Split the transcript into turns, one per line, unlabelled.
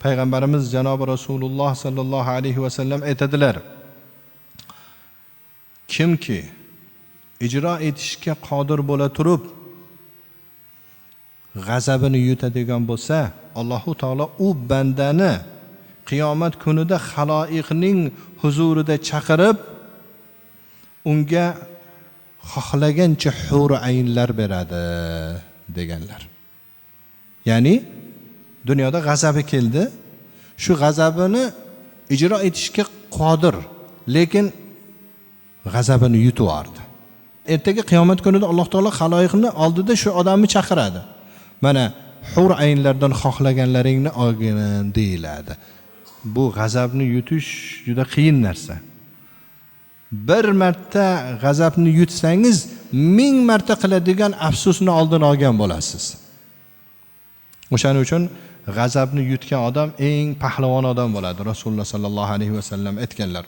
Payg'ambarimiz janobi Rasululloh sallallohu alayhi va sallam aytadilar: kimki ijro etishga qodir bo'la turib g'azabini yutadigan bo'lsa, Alloh taolo u bandani qiyomat kunida xaloiqning huzurida chaqirib, unga xohlagancha hur aynlar beradi deganlar. Ya'ni dunyoda g'azabi keldi, shu g'azabini ijro etishga qodir, lekin g'azabini yutuvardi. Ertaga qiyomat kunida Alloh taolo xaloiqni oldida shu odamni chaqiradi. Mana hur aynlardan xohlaganlaringni olgin deyiladi. Bu g'azabni yutish juda qiyin narsa. Bir marta g'azabni yutsangiz, 1000 marta qiladigan afsusni oldin olgan bo'lasiz. O'shaning uchun g'azabni yutgan odam eng pahlavon odam bo'ladi. Rasululloh sallallohu alayhi va sallam aytganlar.